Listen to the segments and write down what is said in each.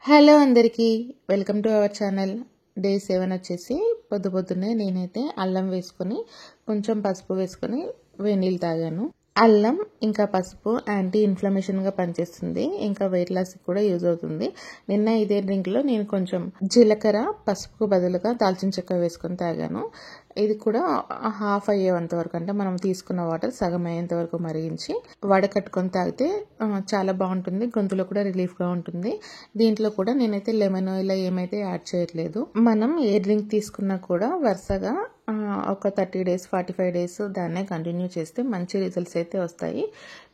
Hello అందరికీ welcome to our channel. Day 7 వచ్చేసి పొద్దున్నే నేనైతే అల్లం వేసుకొని కొంచెం పసుపు వేసుకొని వేనీళ్ళు తాగాను. అల్లం ఇంకా పసుపు యాంటీ ఇన్ఫ్లమేషన్గా పనిచేస్తుంది, ఇంకా వెయిట్ లాస్ కూడా యూజ్ అవుతుంది. నిన్న ఇదే డ్రింక్లో నేను కొంచెం జీలకర్ర పసుపుకు బదులుగా దాల్చిన చెక్క వేసుకొని తాగాను. ఇది కూడా హాఫ్ అయ్యేంత వరకు, అంటే మనం తీసుకున్న వాటర్ సగం అయ్యేంత వరకు మరిగించి వడకట్టుకొని తాగితే చాలా బాగుంటుంది. గొంతులో కూడా రిలీఫ్గా ఉంటుంది. దీంట్లో కూడా నేనైతే లెమన్ ఇలా ఏమైతే యాడ్ చేయట్లేదు. మనం ఏ డ్రింక్ తీసుకున్నా కూడా వరుసగా ఒక 30 days 45 days దాన్నే కంటిన్యూ చేస్తే మంచి రిజల్ట్స్ అయితే వస్తాయి.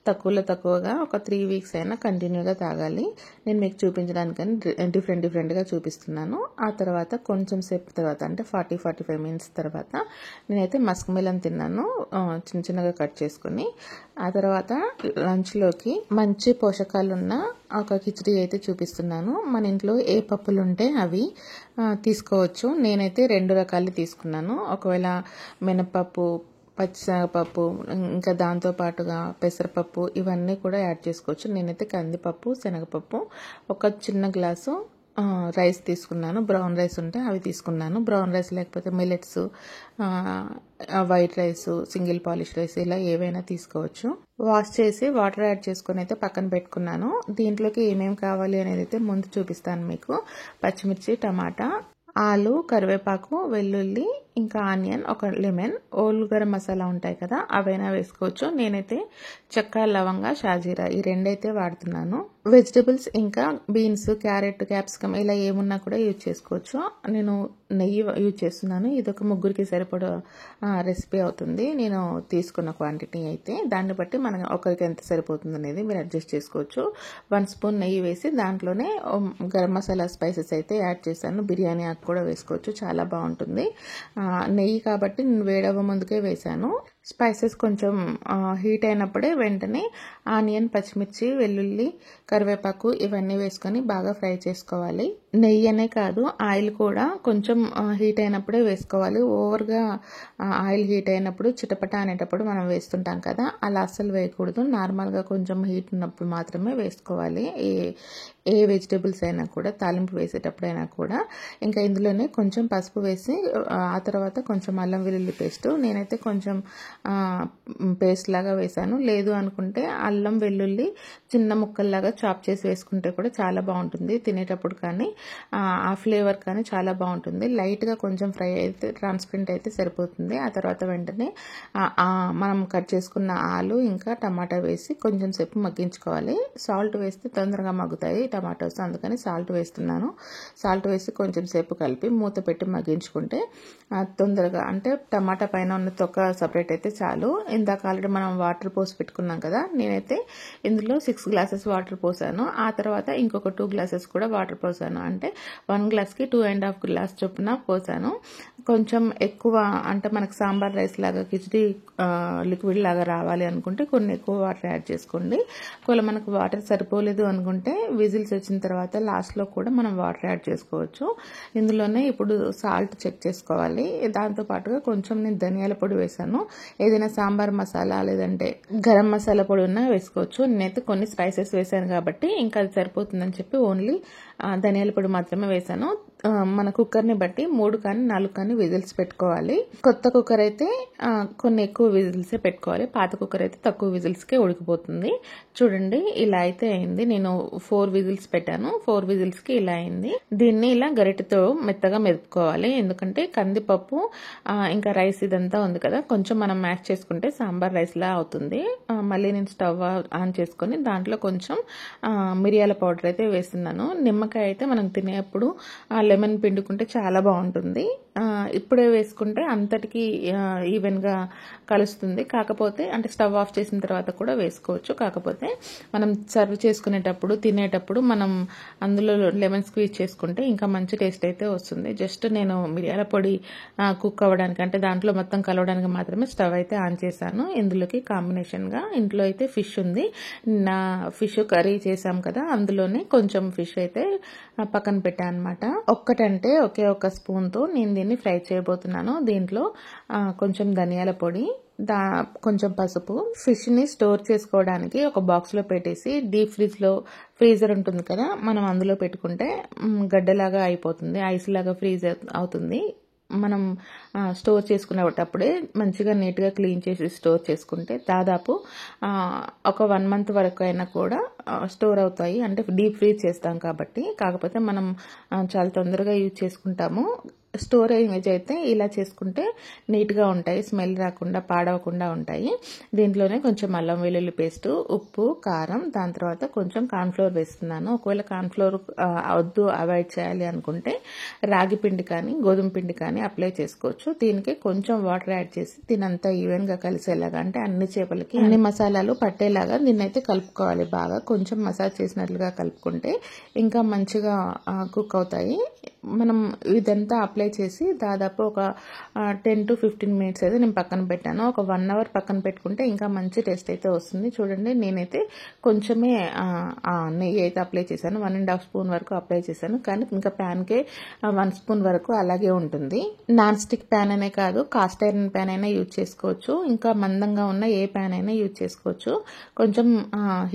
తక్కువగా ఒక 3 weeks అయినా కంటిన్యూగా తాగాలి. నేను మీకు చూపించడానికని డిఫరెంట్గా చూపిస్తున్నాను. ఆ తర్వాత కొంచెం సేపు తర్వాత, అంటే 40-45 minutes తర్వాత నేనైతే మస్క్ మిలన్ తిన్నాను, చిన్నగా కట్ చేసుకుని. ఆ తర్వాత లంచ్లోకి మంచి పోషకాలు ఉన్న ఒక కిచిడి అయితే చూపిస్తున్నాను. మన ఇంట్లో ఏ పప్పులు ఉంటే అవి తీసుకోవచ్చు. నేనైతే 2 రకాలు తీసుకున్నాను. ఒకవేళ మినపప్పు, పచ్చిశనగపప్పు, ఇంకా దాంతో పాటుగా పెసరపప్పు ఇవన్నీ కూడా యాడ్ చేసుకోవచ్చు. నేనైతే కందిపప్పు, శనగపప్పు, ఒక చిన్న గ్లాసు రైస్ తీసుకున్నాను. బ్రౌన్ రైస్ ఉంటే అవి తీసుకున్నాను. బ్రౌన్ రైస్ లేకపోతే millets, white rice, single polish rice ఇలా ఏవైనా తీసుకోవచ్చు. వాష్ చేసి వాటర్ యాడ్ చేసుకుని అయితే పక్కన పెట్టుకున్నాను. దీంట్లోకి ఏమేమి కావాలి అనేది అయితే ముందు చూపిస్తాను మీకు. పచ్చిమిర్చి, టమాటా, ఆలు, కరివేపాకు, వెల్లుల్లి, ఇంకా ఆనియన్, ఒక లెమన్, ఓల్ గరం మసాలా ఉంటాయి కదా అవైనా వేసుకోవచ్చు. నేనైతే చెక్క, లవంగ, షాజీరా ఈ రెండైతే వాడుతున్నాను. వెజిటబుల్స్ ఇంకా బీన్స్, క్యారెట్, క్యాప్సికమ్ ఇలా ఏమున్నా కూడా యూజ్ చేసుకోవచ్చు. నేను నెయ్యి యూజ్ చేస్తున్నాను. ఇది ఒక 3 సరిపడా రెసిపీ అవుతుంది. నేను తీసుకున్న క్వాంటిటీ అయితే దాన్ని బట్టి మనకి ఒకరికి ఎంత సరిపోతుంది అనేది మీరు అడ్జస్ట్ చేసుకోవచ్చు. 1 స్పూన్ నెయ్యి వేసి దాంట్లోనే గరం మసాలా స్పైసెస్ అయితే యాడ్ చేశాను. బిర్యానీ ఆకు కూడా వేసుకోవచ్చు, చాలా బాగుంటుంది. నెయ్యి కాబట్టి నేను వేడవ ముందుకే వేశాను. స్పైసెస్ కొంచెం హీట్ అయినప్పుడే వెంటనే ఆనియన్, పచ్చిమిర్చి, వెల్లుల్లి, కరివేపాకు ఇవన్నీ వేసుకొని బాగా ఫ్రై చేసుకోవాలి. నెయ్యి అనే కాదు, ఆయిల్ కూడా కొంచెం హీట్ అయినప్పుడే వేసుకోవాలి. ఓవర్గా ఆయిల్ హీట్ అయినప్పుడు చిటపట అనేటప్పుడు మనం వేస్తుంటాం కదా, అలా అస్సలు వేయకూడదు. నార్మల్గా కొంచెం హీట్ ఉన్నప్పుడు మాత్రమే వేసుకోవాలి. ఏ వెజిటేబుల్స్ అయినా కూడా, తాలింపు వేసేటప్పుడైనా కూడా. ఇంకా ఇందులోనే కొంచెం పసుపు వేసి ఆ తర్వాత కొంచెం అల్లం వెల్లుల్లి పేస్ట్, నేనైతే కొంచెం పేస్ట్ లాగా వేసాను. లేదు అనుకుంటే అల్లం వెల్లుల్లి చిన్న ముక్కల్లాగా చాప్ చేసి వేసుకుంటే కూడా చాలా బాగుంటుంది తినేటప్పుడు, కానీ ఆ ఫ్లేవర్ కానీ చాలా బాగుంటుంది. లైట్గా కొంచెం ఫ్రై అయితే ట్రాన్స్పరెంట్ అయితే సరిపోతుంది. ఆ తర్వాత వెంటనే మనం కట్ చేసుకున్న ఆలు ఇంకా టమాటా వేసి కొంచెం సేపు మగ్గించుకోవాలి. సాల్ట్ వేస్తే తొందరగా మగ్గుతాయి టమాటోస్, అందుకని సాల్ట్ వేస్తున్నాను. సాల్ట్ వేసి కొంచెం సేపు కలిపి మూత పెట్టి మగ్గించుకుంటే తొందరగా, అంటే టమాటా పైన ఉన్న తొక్క సపరేట్ అయితే చాలు. ఇందాక ఆల్రెడీ మనం వాటర్ పోసి పెట్టుకున్నాం కదా, నేనైతే ఇందులో 6 glasses వాటర్ పోసాను. ఆ తర్వాత ఇంకొక 2 glasses కూడా వాటర్ పోసాను. అంటే 1 glassకి 2.5 glass చొప్పున పోసాను. కొంచెం ఎక్కువ, అంటే మనకు సాంబార్ రైస్ లాగా కిచిడి లిక్విడ్ లాగా రావాలి అనుకుంటే కొన్ని ఎక్కువ వాటర్ యాడ్ చేసుకోండి. ఒకవేళ మనకు వాటర్ సరిపోలేదు అనుకుంటే విజిల్స్ వచ్చిన తర్వాత లాస్ట్లో కూడా మనం వాటర్ యాడ్ చేసుకోవచ్చు. ఇందులోనే ఇప్పుడు సాల్ట్ చెక్ చేసుకోవాలి. దాంతో పాటుగా కొంచెం నేను ధనియాల పొడి వేసాను. ఏదైనా సాంబార్ మసాలా లేదంటే గరం మసాలా పొడి ఉన్నా వేసుకోవచ్చు. నేనైతే కొన్ని స్పైసెస్ వేసాను కాబట్టి ఇంకా అది సరిపోతుందని చెప్పి ఓన్లీ ధనియాల పొడి మాత్రమే వేసాను. మన కుక్కర్ని బట్టి 3 కానీ 4 కానీ విజిల్స్ పెట్టుకోవాలి. కొత్త కుక్కర్ అయితే కొన్ని ఎక్కువ విజిల్సే పెట్టుకోవాలి. పాత కుక్కర్ అయితే తక్కువ విజిల్స్కే ఉడికిపోతుంది. చూడండి ఇలా అయితే అయింది. నేను 4 విజిల్స్ పెట్టాను. 4 విజిల్స్కి ఇలా అయింది. దీన్ని ఇలా గరిటెతో మెత్తగా మెదుపుకోవాలి. ఎందుకంటే కందిపప్పు ఇంకా రైస్ ఇదంతా ఉంది కదా, కొంచెం మనం మ్యాష్ చేసుకుంటే సాంబార్ రైస్ లా అవుతుంది. మళ్ళీ నేను స్టవ్ ఆన్ చేసుకొని దాంట్లో కొంచెం మిరియాల పౌడర్ అయితే వేస్తున్నాను. నిమ్మకాయ అయితే మనం తినేప్పుడు లెమన్ పిండుకుంటే చాలా బాగుంటుంది. ఇప్పుడే వేసుకుంటే అంతటికి ఈవెన్గా కలుస్తుంది. కాకపోతే అంటే స్టవ్ ఆఫ్ చేసిన తర్వాత కూడా వేసుకోవచ్చు. కాకపోతే మనం సర్వ్ చేసుకునేటప్పుడు తినేటప్పుడు మనం అందులో లెమన్ స్క్వీజ్ చేసుకుంటే ఇంకా మంచి టేస్ట్ అయితే వస్తుంది. జస్ట్ నేను మిరియాల పొడి కుక్ అవ్వడానికి, అంటే దాంట్లో మొత్తం కలవడానికి మాత్రమే స్టవ్ అయితే ఆన్ చేశాను. ఇందులోకి కాంబినేషన్గా ఇంట్లో అయితే ఫిష్ ఉంది. నా ఫిష్ కర్రీ చేసాం కదా, అందులోనే కొంచెం ఫిష్ అయితే పక్కన పెట్టాను అనమాట. ఒక్కటంటే ఒకే ఒక స్పూన్తో నేను దీన్ని ఫ్రై చేయబోతున్నాను. దీంట్లో కొంచెం ధనియాల పొడి, కొంచెం పసుపు, ఫిష్ని స్టోర్ చేసుకోవడానికి ఒక బాక్స్లో పెట్టేసి డీప్ ఫ్రీజర్ ఉంటుంది కదా, మనం అందులో పెట్టుకుంటే గడ్డలాగా అయిపోతుంది, ఐస్ లాగా ఫ్రీజ్ అవుతుంది. మనం స్టోర్ చేసుకునేటప్పుడే మంచిగా నీట్గా క్లీన్ చేసి స్టోర్ చేసుకుంటే దాదాపు ఒక 1 మంత్ వరకు అయినా కూడా స్టోర్ అవుతాయి. అంటే డీప్ ఫ్రీజ్ చేస్తాం కాబట్టి. కాకపోతే మనం చాలా తొందరగా యూజ్ చేసుకుంటాము. స్టోరేజ్ అయితే ఇలా చేసుకుంటే నీట్గా ఉంటాయి, స్మెల్ రాకుండా పాడవకుండా ఉంటాయి. దీంట్లోనే కొంచెం అల్లం వెల్లుల్లి పేస్ట్, ఉప్పు, కారం, దాని తర్వాత కొంచెం కార్న్ఫ్లోర్ వేస్తున్నాను. ఒకవేళ కార్న్ఫ్లోర్ వద్దు, అవాయిడ్ చేయాలి అనుకుంటే రాగి పిండి కానీ గోధుమ పిండి కానీ అప్లై చేసుకోవచ్చు. దీనికి కొంచెం వాటర్ యాడ్ చేసి దీనంతా ఈవెన్గా కలిసేలాగా, అంటే అన్ని చేపలకి అన్ని మసాలాలు పట్టేలాగా దీన్ని అయితే కలుపుకోవాలి. బాగా కొంచెం మసాజ్ చేసినట్లుగా కలుపుకుంటే ఇంకా మంచిగా కుక్ అవుతాయి. మనం ఇదంతా అప్లై చేసి దాదాపు ఒక 10 to 15 మినిట్స్ అయితే నేను పక్కన పెట్టాను. ఒక 1 అవర్ పక్కన పెట్టుకుంటే ఇంకా మంచి టేస్ట్ అయితే వస్తుంది. చూడండి, నేనైతే కొంచెమే నెయ్యి అయితే అప్లై చేశాను. 1.5 స్పూన్ వరకు అప్లై చేశాను. కానీ ఇంకా ప్యాన్కే 1 స్పూన్ వరకు అలాగే ఉంటుంది. నాన్ స్టిక్ ప్యాన్ అనే కాదు, కాస్ట్ ఐరన్ ప్యాన్ అయినా యూజ్ చేసుకోవచ్చు. ఇంకా మందంగా ఉన్న ఏ ప్యాన్ అయినా యూజ్ చేసుకోవచ్చు. కొంచెం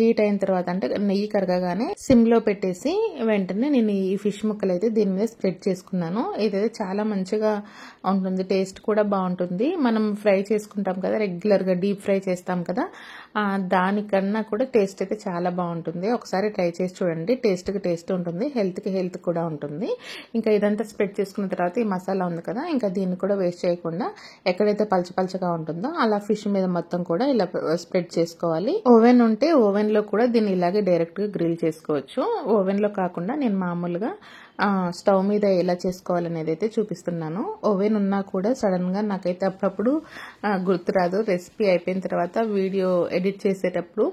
హీట్ అయిన తర్వాత, అంటే నెయ్యి కరగగానే సిమ్లో పెట్టేసి వెంటనే నేను ఈ ఫిష్ ముక్కలు అయితే దీని మీద స్ప్రెడ్ చేసుకున్నాను. ఇదైతే చాలా మంచిగా ఉంటుంది, టేస్ట్ కూడా బాగుంటుంది. మనం ఫ్రై చేసుకుంటాం కదా, రెగ్యులర్గా డీప్ ఫ్రై చేస్తాం కదా, దానికన్నా కూడా టేస్ట్ అయితే చాలా బాగుంటుంది. ఒకసారి ట్రై చేసి చూడండి. టేస్ట్కి టేస్ట్ ఉంటుంది, హెల్త్కి హెల్త్ కూడా ఉంటుంది. ఇంకా ఇదంతా స్ప్రెడ్ చేసుకున్న తర్వాత ఈ మసాలా ఉంది కదా, ఇంకా దీన్ని కూడా వేస్ట్ చేయకుండా ఎక్కడైతే పలచగా ఉంటుందో అలా ఫిష్ మీద మొత్తం కూడా ఇలా స్ప్రెడ్ చేసుకోవాలి. ఓవెన్ ఉంటే ఓవెన్లో కూడా దీన్ని ఇలాగే డైరెక్ట్గా గ్రిల్ చేసుకోవచ్చు. ఓవెన్లో కాకుండా నేను మామూలుగా స్టవ్ మీద ఎలా చేసుకోవాలనేది అయితే చూపిస్తున్నాను. ఓవెన్ ఉన్నా కూడా సడన్ గా నాకైతే అప్పుడప్పుడు గుర్తురాదు. రెసిపీ అయిపోయిన తర్వాత వీడియో ఎడిట్ చేసేటప్పుడు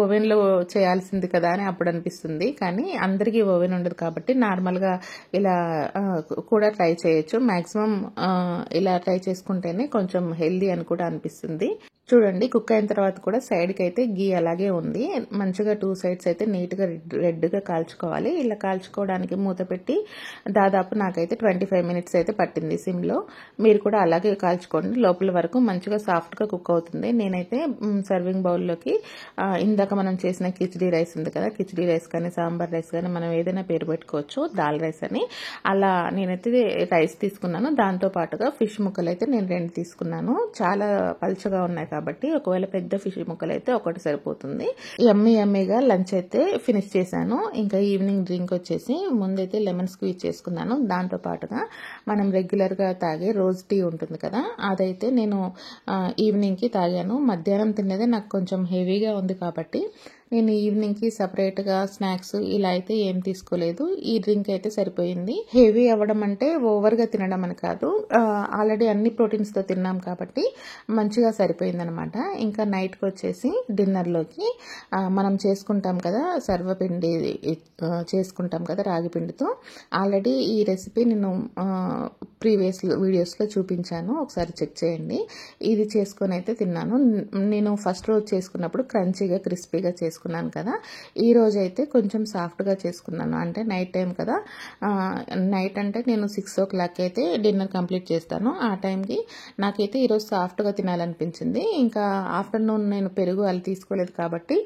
ఓవెన్ లో చేయాల్సింది కదా అని అప్పుడు అనిపిస్తుంది. కానీ అందరికీ ఓవెన్ ఉండదు కాబట్టి నార్మల్ గా ఇలా కూడా ట్రై చేయొచ్చు. మాక్సిమం ఇలా ట్రై చేసుకుంటేనే కొంచెం హెల్దీ అని కూడా అనిపిస్తుంది. చూడండి, కుక్ అయిన తర్వాత కూడా సైడ్కి అయితే గీ అలాగే ఉంది. మంచిగా 2 సైడ్స్ అయితే నీట్గా రెడ్గా కాల్చుకోవాలి. ఇలా కాల్చుకోవడానికి మూత పెట్టి దాదాపు నాకైతే 25 మినిట్స్ అయితే పట్టింది సిమ్లో. మీరు కూడా అలాగే కాల్చుకోండి, లోపల వరకు మంచిగా సాఫ్ట్గా కుక్ అవుతుంది. నేనైతే సర్వింగ్ బౌల్లోకి ఇందాక మనం చేసిన కిచిడీ రైస్ ఉంది కదా, కిచిడీ రైస్ కానీ సాంబార్ రైస్ కానీ మనం ఏదైనా పేరు పెట్టుకోవచ్చు, దాల్ రైస్ అని. అలా నేనైతే రైస్ తీసుకున్నాను. దాంతో పాటుగా ఫిష్ ముక్కలు అయితే నేను 2 తీసుకున్నాను. చాలా పల్చగా ఉన్నాయి కాబట్టి ఒకవేళ పెద్ద ఫిష్ ముక్కలు అయితే ఒకటి సరిపోతుంది. యమ్మీగా లంచ్ అయితే ఫినిష్ చేశాను. ఇంకా ఈవినింగ్ డ్రింక్ వచ్చేసి ముందైతే లెమన్ స్క్వీజ్ చేసుకున్నాను. దాంతో పాటుగా మనం రెగ్యులర్ గా తాగే రోజ్ టీ ఉంటుంది కదా, అదైతే నేను ఈవినింగ్ కి తాగాను. మధ్యాహ్నం తినేదే నాకు కొంచెం హెవీగా ఉంది కాబట్టి నేను ఈవినింగ్ కి సపరేట్ గా స్నాక్స్ ఇలా అయితే ఏం తీసుకోలేదు. ఈ డ్రింక్ అయితే సరిపోయింది. హెవీ అవ్వడం అంటే ఓవర్ గా తినడం అని కాదు, ఆల్రెడీ అన్ని ప్రోటీన్స్ తో తిన్నాం కాబట్టి మంచిగా సరిపోయింది అనమాట. ఇంకా నైట్ కి వచ్చేసి డిన్నర్ లోకి మనం చేసుకుంటాం కదా, సర్వపిండి చేసుకుంటాం కదా రాగి పిండితో. ఆల్రెడీ ఈ రెసిపీ నేను ప్రీవియస్ వీడియోస్ లో చూపించాను, ఒకసారి చెక్ చేయండి. ఇది చేసుకొని అయితే తిన్నాను. నేను ఫస్ట్ రోజు చేసుకున్నప్పుడు క్రంచీగా క్రిస్పీగా చేసుకున్నాను కదా, ఈ రోజు అయితే కొంచెం సాఫ్ట్గా చేసుకున్నాను. అంటే నైట్ టైం కదా, నైట్ అంటే నేను 6 o'clock అయితే డిన్నర్ కంప్లీట్ చేస్తాను. ఆ టైంకి నాకైతే ఈరోజు సాఫ్ట్గా తినాలనిపించింది. ఇంకా ఆఫ్టర్నూన్ నేను పెరుగు అలా తీసుకోలేదు కాబట్టి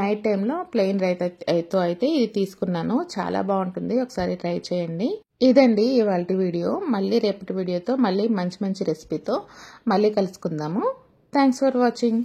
నైట్ టైంలో ప్లెయిన్ రైతాతో అయితే ఇది తీసుకున్నాను. చాలా బాగుంటుంది, ఒకసారి ట్రై చేయండి. ఇదండి ఇవాల్టి వీడియో. మళ్ళీ రేపటి వీడియోతో మళ్ళీ మంచి రెసిపీతో మళ్ళీ కలుసుకుందాము. Thanks for watching.